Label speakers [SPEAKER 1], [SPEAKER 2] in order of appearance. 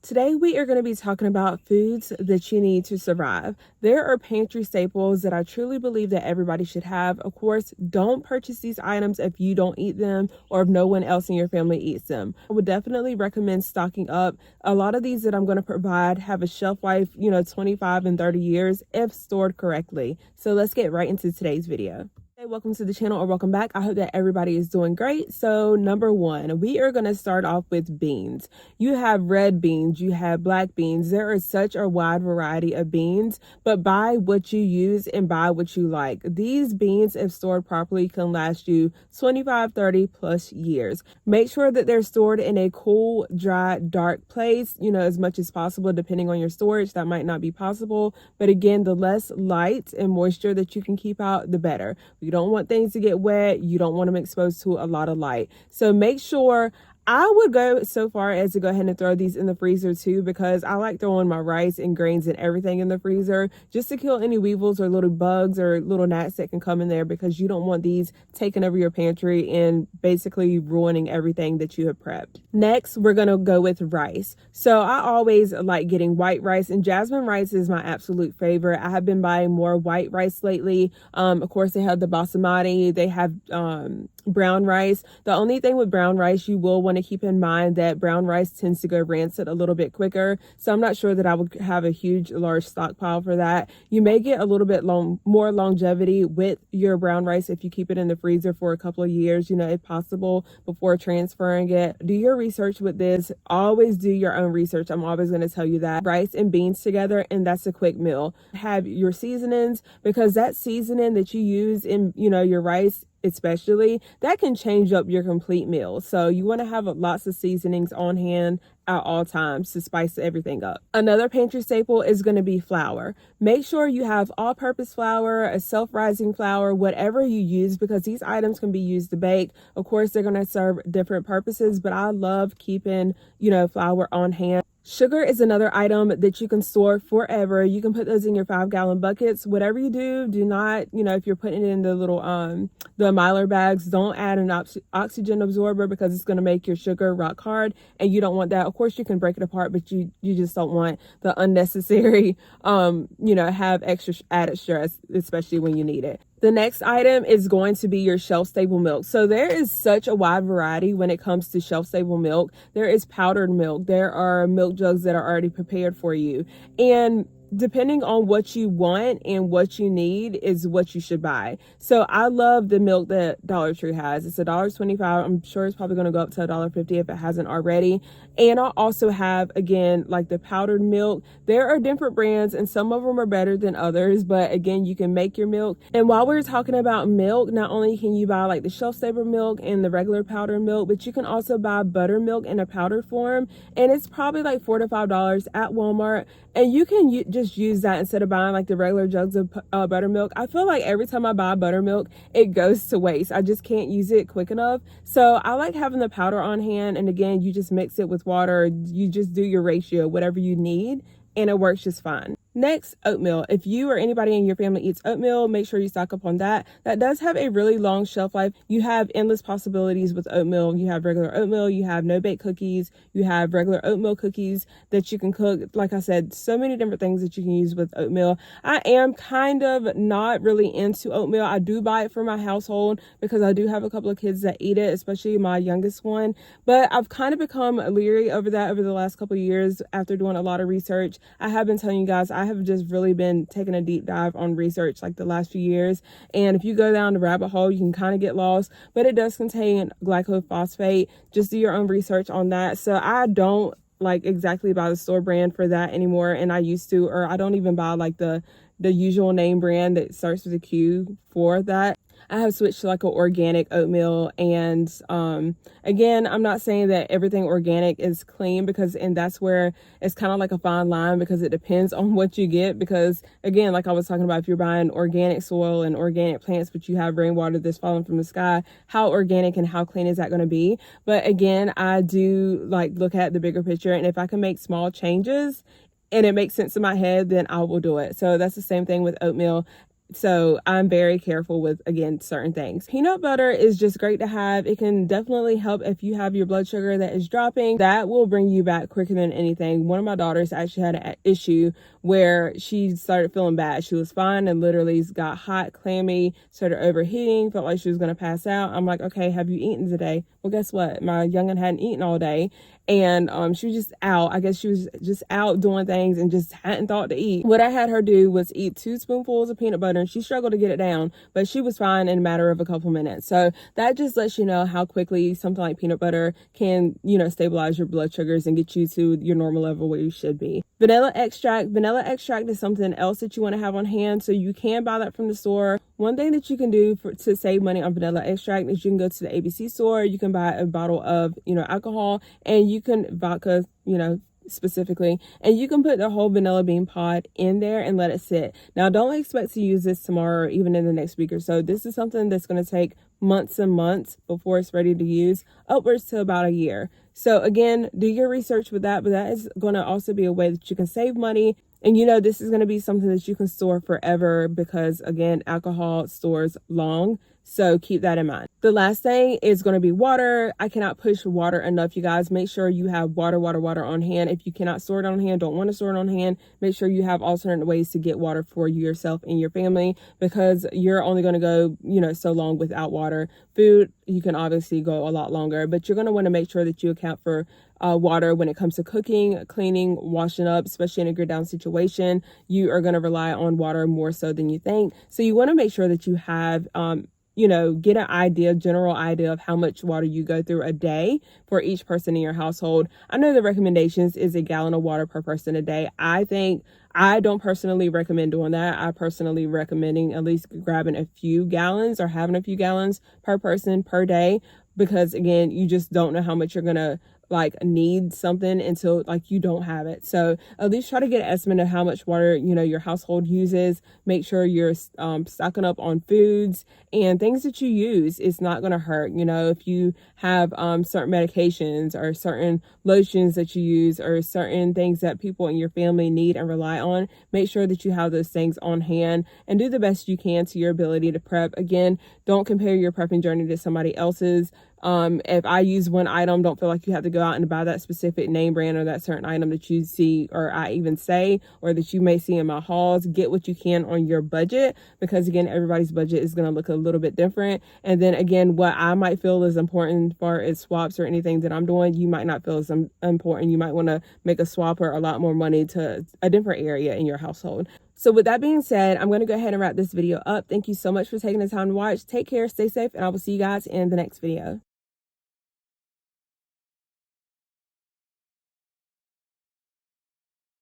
[SPEAKER 1] Today, we are going to be talking about foods that you need to survive. There are pantry staples that I truly believe that everybody should have. Of course, don't purchase these items if you don't eat them or if no one else in your family eats them. I would definitely recommend stocking up. A lot of these that I'm going to provide have a shelf life, 25 and 30 years if stored correctly. So let's get right into today's video. Hey, welcome to the channel or welcome back. I hope that everybody is doing great. So number one, we are going to start off with beans. You have red beans, you have black beans. There is such a wide variety of beans, but buy what you use and buy what you like. These beans, if stored properly, can last you 25, 30 plus years. Make sure that they're stored in a cool, dry, dark place, as much as possible. Depending on your storage, that might not be possible. But again, the less light and moisture that you can keep out, the better. You don't want things to get wet. You don't want them exposed to a lot of light. So make sure. I would go so far as to go ahead and throw these in the freezer too, because I like throwing my rice and grains and everything in the freezer just to kill any weevils or little bugs or little gnats that can come in there, because you don't want these taking over your pantry and basically ruining everything that you have prepped. Next, we're going to go with rice. So I always like getting white rice, and jasmine rice is my absolute favorite. I have been buying more white rice lately. Of course, they have the basmati, they have brown rice. The only thing with brown rice, you will want to keep in mind that brown rice tends to go rancid a little bit quicker. So I'm not sure that I would have a large stockpile for that. You may get a little bit more longevity with your brown rice if you keep it in the freezer for a couple of years, if possible, before transferring it. Do your research with this. Always do your own research. I'm always going to tell you that. Rice and beans together, and that's a quick meal. Have your seasonings, because that seasoning that you use in, your rice, especially, that can change up your complete meal. So you want to have lots of seasonings on hand at all times to spice everything up. Another pantry staple is going to be flour. Make sure you have all-purpose flour, a self-rising flour, whatever you use, because these items can be used to bake. Of course, they're going to serve different purposes, but I love keeping, flour on hand. Sugar is another item that you can store forever. You can put those in your 5-gallon buckets. Whatever you do, do not, if you're putting it in the little, the Mylar bags, don't add an oxygen absorber, because it's going to make your sugar rock hard, and you don't want that. Of course, you can break it apart, but you just don't want the unnecessary, have extra added stress, especially when you need it. The next item is going to be your shelf-stable milk. So there is such a wide variety when it comes to shelf-stable milk. There is powdered milk. There are milk jugs that are already prepared for you. And depending on what you want and what you need is what you should buy. So I love the milk that Dollar Tree has. It's $1.25. I'm sure it's probably going to go up to $1.50 if it hasn't already. And I also have, again, like the powdered milk. There are different brands, and some of them are better than others, but again, you can make your milk. And while we're talking about milk, not only can you buy like the shelf-stable milk and the regular powdered milk, but you can also buy buttermilk in a powdered form, and it's probably like $4 to $5 at Walmart. And you can just use that instead of buying like the regular jugs of buttermilk. I feel like every time I buy buttermilk, it goes to waste. I just can't use it quick enough. So I like having the powder on hand. And again, you just mix it with water. You just do your ratio, whatever you need, and it works just fine. Next, oatmeal. If you or anybody in your family eats oatmeal, make sure you stock up on that. That does have a really long shelf life. You have endless possibilities with oatmeal. You have regular oatmeal, you have no-bake cookies, you have regular oatmeal cookies that you can cook. Like I said, so many different things that you can use with oatmeal. I am kind of not really into oatmeal. I do buy it for my household because I do have a couple of kids that eat it, especially my youngest one. But I've kind of become leery over that over the last couple of years after doing a lot of research. I have been telling you guys, I have just really been taking a deep dive on research like the last few years. And if you go down the rabbit hole, you can kind of get lost, but it does contain glycophosphate. Just do your own research on that. So I don't like exactly buy the store brand for that anymore. And I used to, or I don't even buy like the usual name brand that starts with a Q for that. I have switched to like an organic oatmeal, and again, I'm not saying that everything organic is clean, and that's where it's kind of like a fine line, because it depends on what you get. Because again, like I was talking about, if you're buying organic soil and organic plants, but you have rainwater that's falling from the sky, how organic and how clean is that going to be? But again, I do like look at the bigger picture, and if I can make small changes and it makes sense in my head, then I will do it. So that's the same thing with oatmeal. So I'm very careful with, again, certain things. Peanut butter is just great to have. It can definitely help if you have your blood sugar that is dropping. That will bring you back quicker than anything. One of my daughters actually had an issue where she started feeling bad. She was fine and literally got hot, clammy, started overheating, felt like she was going to pass out. I'm like, okay, have you eaten today? Well, guess what? My youngin hadn't eaten all day. And she was just out. I guess she was just out doing things and just hadn't thought to eat. What I had her do was eat 2 spoonfuls of peanut butter, and she struggled to get it down, but she was fine in a matter of a couple minutes. So that just lets you know how quickly something like peanut butter can, stabilize your blood sugars and get you to your normal level where you should be. Vanilla extract. Vanilla extract is something else that you want to have on hand. So you can buy that from the store. One thing that you can do to save money on vanilla extract is you can go to the ABC store. You can buy a bottle of, alcohol, and you can vodka, specifically, and you can put the whole vanilla bean pod in there and let it sit. Now, don't expect to use this tomorrow or even in the next week or so. This is something that's going to take months and months before it's ready to use, upwards to about a year. So again, do your research with that, but that is going to also be a way that you can save money. And this is going to be something that you can store forever because, again, alcohol stores long. So keep that in mind. The last thing is going to be water. I cannot push water enough, you guys. Make sure you have water on hand. If you cannot store it on hand, don't want to store it on hand, make sure you have alternate ways to get water for yourself and your family, because you're only going to go, so long without water. Food, you can obviously go a lot longer, but you're going to want to make sure that you account for water when it comes to cooking, cleaning, washing up, especially in a grid down situation. You are going to rely on water more so than you think. So you want to make sure that you have, get an general idea of how much water you go through a day for each person in your household. I know the recommendations is a gallon of water per person a day. I don't personally recommend doing that. I personally recommending at least grabbing a few gallons or having a few gallons per person per day, because again, you just don't know how much you're going to need something until you don't have it. So at least try to get an estimate of how much water your household uses. Make sure you're stocking up on foods and things that you use. It's not going to hurt. If you have certain medications or certain lotions that you use or certain things that people in your family need and rely on, make sure that you have those things on hand and do the best you can to your ability to prep. Again, don't compare your prepping journey to somebody else's. If I use one item, don't feel like you have to go out and buy that specific name brand or that certain item that you see or I even say or that you may see in my hauls. Get what you can on your budget, because again, everybody's budget is going to look a little bit different. And then again, what I might feel is important for is swaps or anything that I'm doing, you might not feel as important. You might want to make a swap or a lot more money to a different area in your household. So with that being said, I'm going to go ahead and wrap this video up. Thank you so much for taking the time to watch. Take care, stay safe, and I will see you guys in the next video.